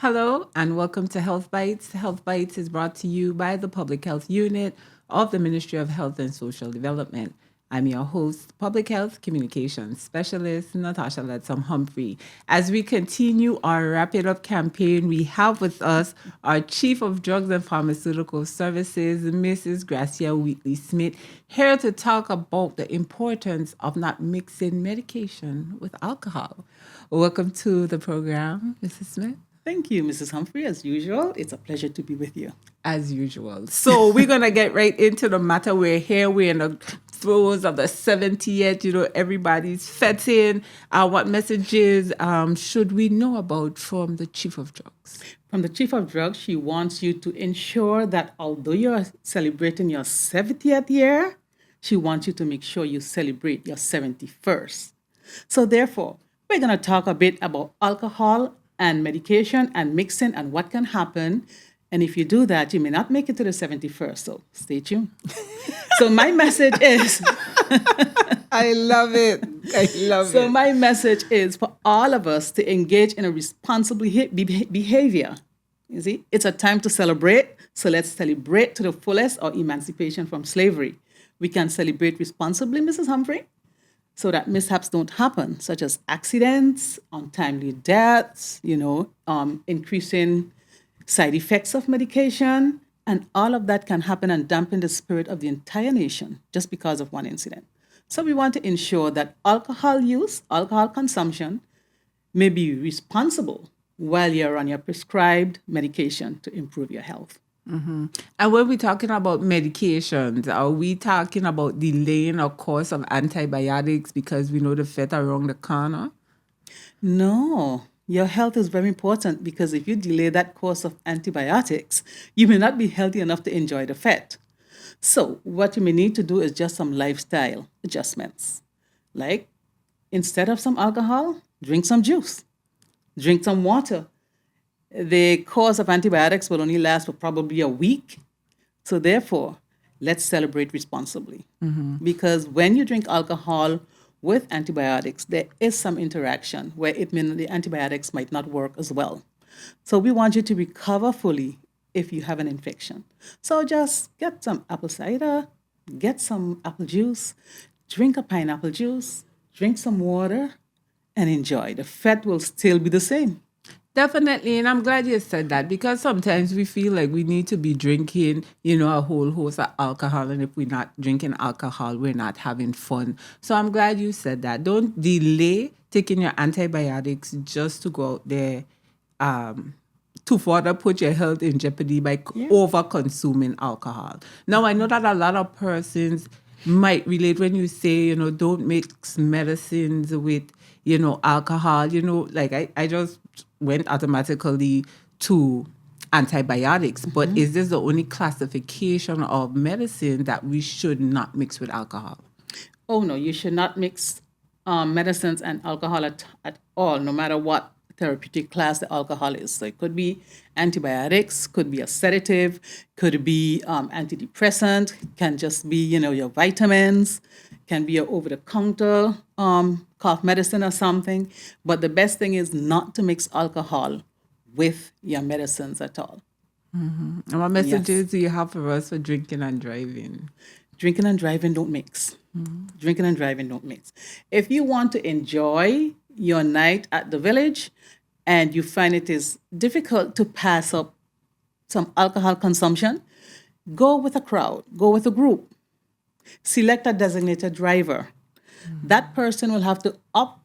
Hello and welcome to Health Bytes. Health Bytes is brought to you by the Public Health Unit of the Ministry of Health and Social Development. I'm your host, Public Health Communications Specialist Natasha Ledsam Humphrey. As we continue our Wrap It Up campaign, we have with us our Chief of Drugs and Pharmaceutical Services, Mrs. Gracia Wheatley Smith, here to talk about the importance of not mixing medication with alcohol. Welcome to the program, Mrs. Smith. Thank you, Mrs. Humphrey. As usual, it's a pleasure to be with you. As usual. So we're going to get right into the matter. We're in the throes of the 70th, everybody's fetting. What messages should we know about from the Chief of Drugs? From the Chief of Drugs, she wants you to ensure that although you're celebrating your 70th year, she wants you to make sure you celebrate your 71st. So therefore, we're going to talk a bit about alcohol and medication and mixing and what can happen. And if you do that, you may not make it to the 71st. So stay tuned. So my message is... I love it. So my message is for all of us to engage in a responsible behavior. You see, it's a time to celebrate. So let's celebrate to the fullest our emancipation from slavery. We can celebrate responsibly, Mrs. Humphrey, so that mishaps don't happen, such as accidents, untimely deaths, increasing side effects of medication, and all of that can happen and dampen the spirit of the entire nation just because of one incident. So we want to ensure that alcohol use, alcohol consumption may be responsible while you're on your prescribed medication to improve your health. Mm-hmm. And when we're talking about medications, are we talking about delaying a course of antibiotics because we know the fate around the corner? No, your health is very important because if you delay that course of antibiotics, you may not be healthy enough to enjoy the fat. So what you may need to do is just some lifestyle adjustments. Like instead of some alcohol, drink some juice, drink some water. The course of antibiotics will only last for probably a week. So therefore, let's celebrate responsibly. Mm-hmm. Because when you drink alcohol with antibiotics, there is some interaction where the antibiotics might not work as well. So we want you to recover fully if you have an infection. So just get some apple cider, get some apple juice, drink a pineapple juice, drink some water, and enjoy. The fat will still be the same. Definitely, and I'm glad you said that because sometimes we feel like we need to be drinking, a whole host of alcohol, and if we're not drinking alcohol, we're not having fun. So I'm glad you said that. Don't delay taking your antibiotics just to go out there to further put your health in jeopardy by over consuming alcohol. Now, I know that a lot of persons might relate when you say, don't mix medicines with, alcohol. I just went automatically to antibiotics, but is this the only classification of medicine that we should not mix with alcohol? Oh, no, you should not mix medicines and alcohol at all, no matter what therapeutic class the alcohol is. So it could be antibiotics, could be a sedative, could be antidepressant, can just be, your vitamins, can be your over-the-counter cough medicine or something. But the best thing is not to mix alcohol with your medicines at all. Mm-hmm. And what messages do you have for us for drinking and driving? Drinking and driving don't mix. Mm-hmm. Drinking and driving don't mix. If you want to enjoy your night at the village and you find it is difficult to pass up some alcohol consumption, go with a crowd, go with a group. Select a designated driver. Mm-hmm. That person will have to up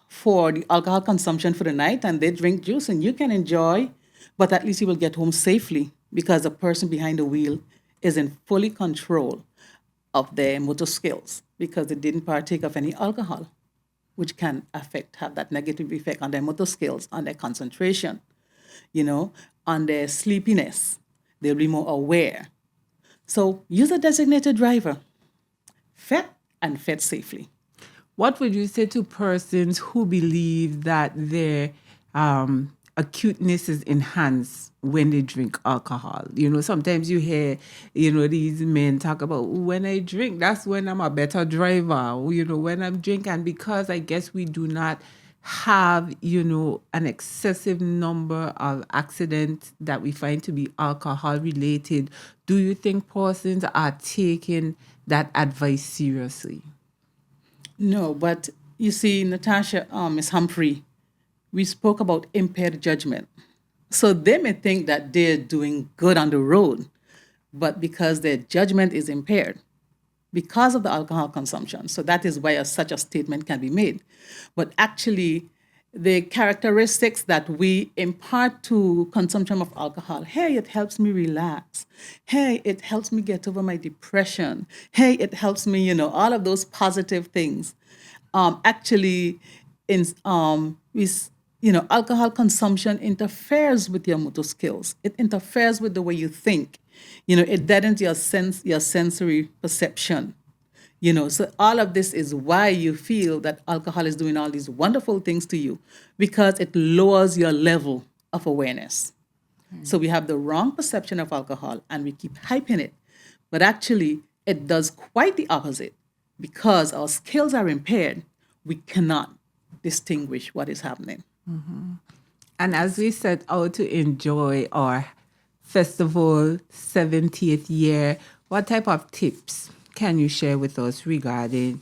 for the alcohol consumption for the night and they drink juice and you can enjoy, but at least you will get home safely because the person behind the wheel is in fully control of their motor skills because they didn't partake of any alcohol, which can have that negative effect on their motor skills, on their concentration, on their sleepiness. They'll be more aware. So use a designated driver. Fed safely. What would you say to persons who believe that their acuteness is enhanced when they drink alcohol? Sometimes you hear, these men talk about, when I drink, that's when I'm a better driver, when I'm drinking, because I guess we do not have, an excessive number of accidents that we find to be alcohol related, do you think persons are taking that advice seriously? No, but you see, Natasha, Miss Humphrey, we spoke about impaired judgment. So they may think that they're doing good on the road, but because their judgment is impaired because of the alcohol consumption. So that is why such a statement can be made. But actually, the characteristics that we impart to consumption of alcohol, hey, it helps me relax. Hey, it helps me get over my depression. Hey, it helps me, all of those positive things. Actually, alcohol consumption interferes with your motor skills. It interferes with the way you think. It deadens your sensory perception. So all of this is why you feel that alcohol is doing all these wonderful things to you, because it lowers your level of awareness. So we have the wrong perception of alcohol and we keep hyping it. But actually, it does quite the opposite. Because our skills are impaired, we cannot distinguish what is happening. And as we set out to enjoy our festival 70th year, what type of tips can you share with us regarding,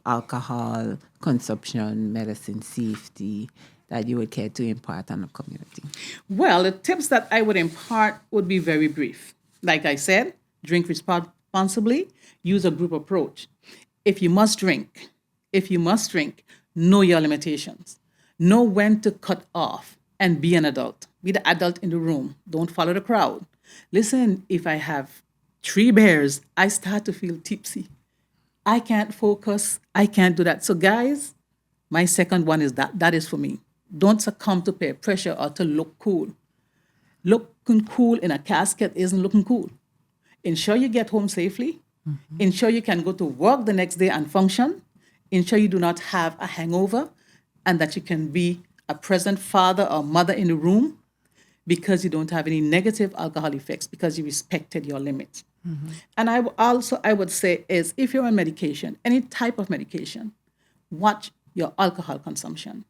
alcohol consumption, medicine safety that you would care to impart on the community? Well, the tips that I would impart would be very brief. Like I said, drink responsibly, use a group approach. If you must drink, know your limitations. Know when to cut off and be an adult. Be the adult in the room. Don't follow the crowd. Listen, if I have 3 beers, I start to feel tipsy. I can't focus. I can't do that. So, guys, my second one is that is for me. Don't succumb to peer pressure or to look cool. Looking cool in a casket isn't looking cool. Ensure you get home safely. Ensure you can go to work the next day and function. Ensure you do not have a hangover, and that you can be a present father or mother in the room because you don't have any negative alcohol effects, because you respected your limits. And I would say is, if you're on medication, any type of medication, watch your alcohol consumption,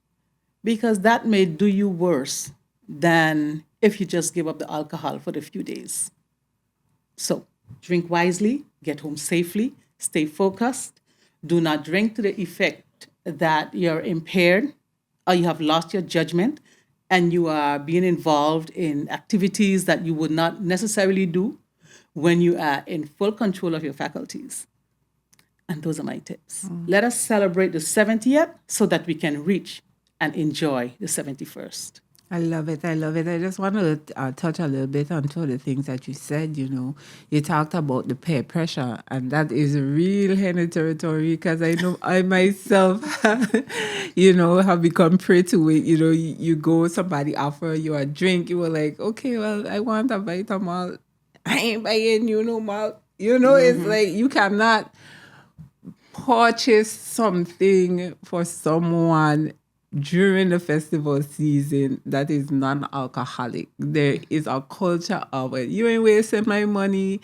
because that may do you worse than if you just give up the alcohol for the few days. So drink wisely, get home safely, stay focused. Do not drink to the effect that you're impaired or you have lost your judgment and you are being involved in activities that you would not necessarily do when you are in full control of your faculties. And those are my tips. Let us celebrate the 70th so that we can reach and enjoy the 71st. I love it. I love it. I just want to touch a little bit on two of the things that you said. You talked about the peer pressure, and that is real Henny territory, because I know I myself, have become prey to it. You go, somebody offer you a drink, you were like, okay, well, I want a bite of malt. I ain't buying you no malt. It's like you cannot purchase something for someone during the festival season that is non-alcoholic. There is a culture of it. You ain't wasting my money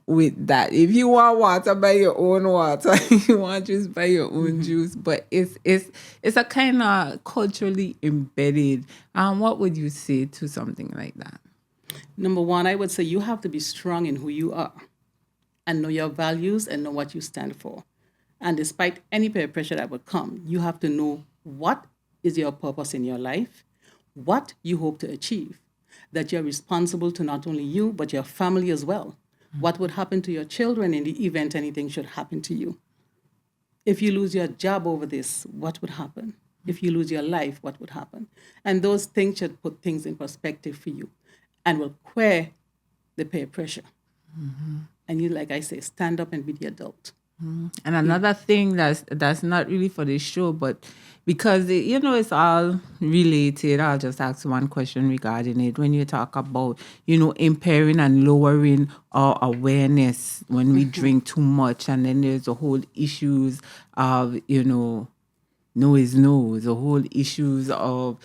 with that. If you want water, buy your own water. If you want juice, buy your own juice. But it's a kind of culturally embedded. What would you say to something like that? Number one, I would say you have to be strong in who you are and know your values and know what you stand for. And despite any peer pressure that would come, you have to know what is your purpose in your life, what you hope to achieve, that you're responsible to not only you, but your family as well. What would happen to your children in the event anything should happen to you? If you lose your job over this, what would happen? If you lose your life, what would happen? And those things should put things in perspective for you and will queer the peer pressure. And you, like I say, stand up and be the adult. And another thing that's not really for the show, but because it's all related, I'll just ask one question regarding it. When you talk about impairing and lowering our awareness when we drink too much, and then there's the whole issues of no is no, the whole issues of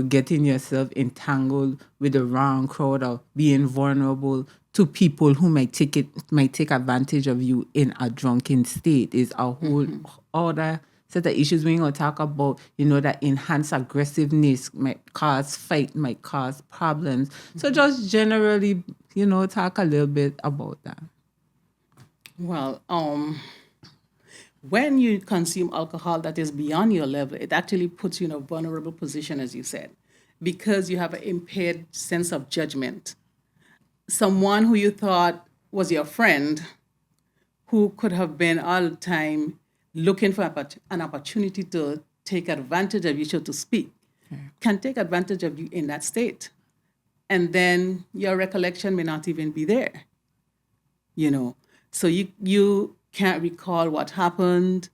getting yourself entangled with the wrong crowd or being vulnerable to people who might take advantage of you in a drunken state is a whole other set of issues we're going to talk about, that enhanced aggressiveness might cause fight, might cause problems. So just generally, talk a little bit about that. Well, when you consume alcohol that is beyond your level, it actually puts you in a vulnerable position, as you said, because you have an impaired sense of judgment. Someone who you thought was your friend, who could have been all the time looking for an opportunity to take advantage of you, so to speak, can take advantage of you in that state. And then your recollection may not even be there, you know. So you can't recall what happened.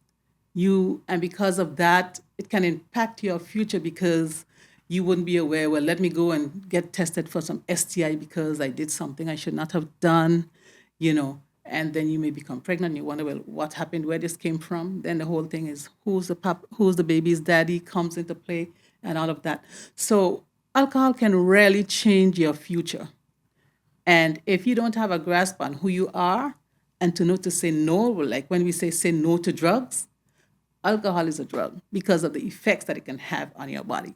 And because of that, it can impact your future because you wouldn't be aware, well, let me go and get tested for some STI because I did something I should not have done, and then you may become pregnant. You wonder, well, what happened, where this came from? Then the whole thing is who's the baby's daddy comes into play and all of that. So alcohol can really change your future. And if you don't have a grasp on who you are and to know to say no, like when we say no to drugs, alcohol is a drug because of the effects that it can have on your body.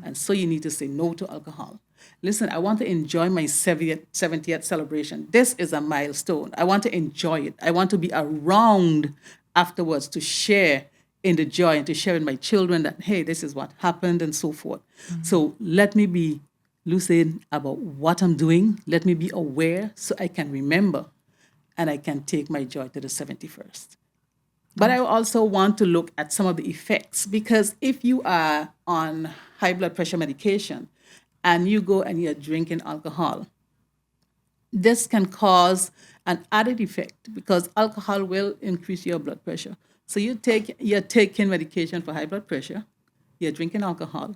And so you need to say no to alcohol. Listen, I want to enjoy my 70th celebration. This is a milestone. I want to enjoy it. I want to be around afterwards to share in the joy and to share with my children that, hey, this is what happened and so forth. So let me be lucid about what I'm doing. Let me be aware so I can remember and I can take my joy to the 71st. But I also want to look at some of the effects because if you are on high blood pressure medication and you go and you're drinking alcohol, this can cause an added effect because alcohol will increase your blood pressure. So you're taking medication for high blood pressure, you're drinking alcohol.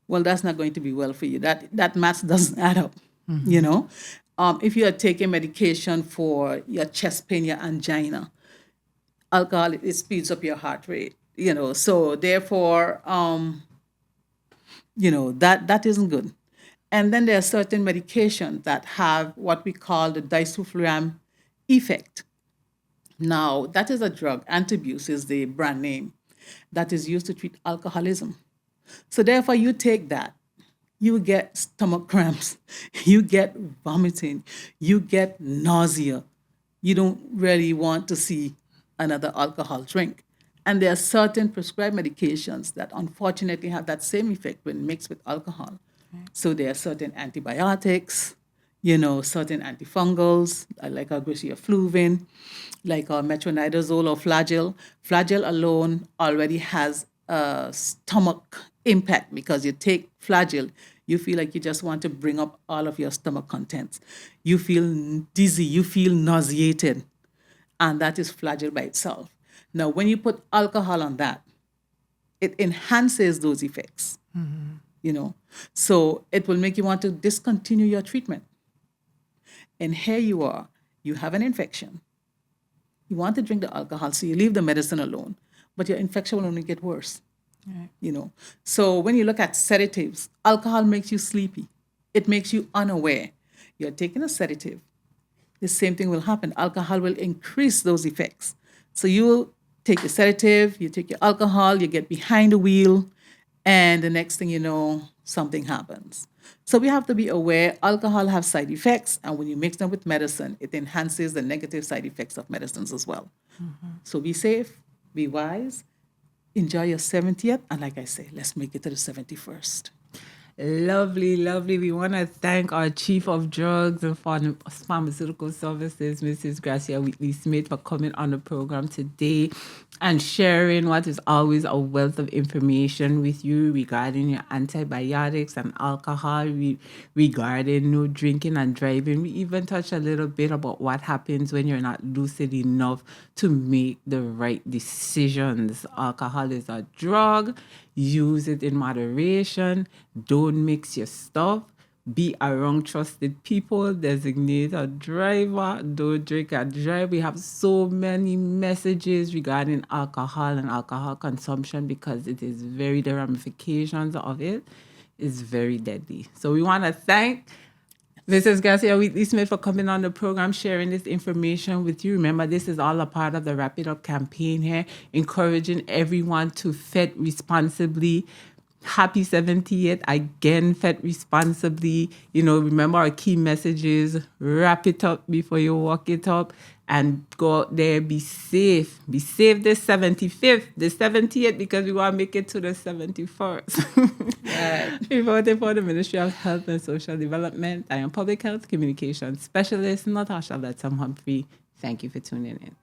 Well, that's not going to be well for you. That math doesn't add up, you know. If you are taking medication for your chest pain, your angina, alcohol it speeds up your heart rate, so therefore that isn't good. And then there are certain medications that have what we call the disulfiram effect. Now that is a drug, Antabuse is the brand name, that is used to treat alcoholism. So therefore you take that, you get stomach cramps, you get vomiting, you get nausea, you don't really want to see another alcohol drink. And there are certain prescribed medications that unfortunately have that same effect when mixed with alcohol. So there are certain antibiotics, certain antifungals, like agricillafluvin, like metronidazole or Flagyl. Flagyl alone already has a stomach impact because you take Flagyl, you feel like you just want to bring up all of your stomach contents. You feel dizzy, you feel nauseated, and that is Flagyl by itself. Now, when you put alcohol on that, it enhances those effects, So it will make you want to discontinue your treatment. And here you are, you have an infection. You want to drink the alcohol, so you leave the medicine alone, but your infection will only get worse. Right. So when you look at sedatives, alcohol makes you sleepy. It makes you unaware. You're taking a sedative. The same thing will happen. Alcohol will increase those effects. So you take your sedative, you take your alcohol, you get behind the wheel, and the next thing you know, something happens. So we have to be aware alcohol has side effects, and when you mix them with medicine, it enhances the negative side effects of medicines as well. So be safe, be wise, enjoy your 70th, and like I say, let's make it to the 71st. Lovely, lovely. We want to thank our Chief of Drugs and Pharmaceutical Services, Mrs. Gracia Wheatley Smith, for coming on the program today and sharing what is always a wealth of information with you regarding your antibiotics and alcohol, regarding no drinking and driving. We even touched a little bit about what happens when you're not lucid enough to make the right decisions. Alcohol is a drug. Use it in moderation. Don't mix your stuff. Be around trusted people. Designate a driver. Don't drink and drive. We have so many messages regarding alcohol and alcohol consumption because it is the ramifications of it is very deadly. So we want to thank This is Garcia Wheatley Smith for coming on the program, sharing this information with you. Remember, this is all a part of the Wrap It Up campaign here, encouraging everyone to fet responsibly. Happy 70th. Again, fet responsibly. Remember our key messages. Wrap it up before you walk it up. And go out there, be safe. Be safe this 75th, the 70th, because we want to make it to the 71st. Right. Reporting for the Ministry of Health and Social Development, I am Public Health Communications Specialist Natasha Letsom Humphrey. Thank you for tuning in.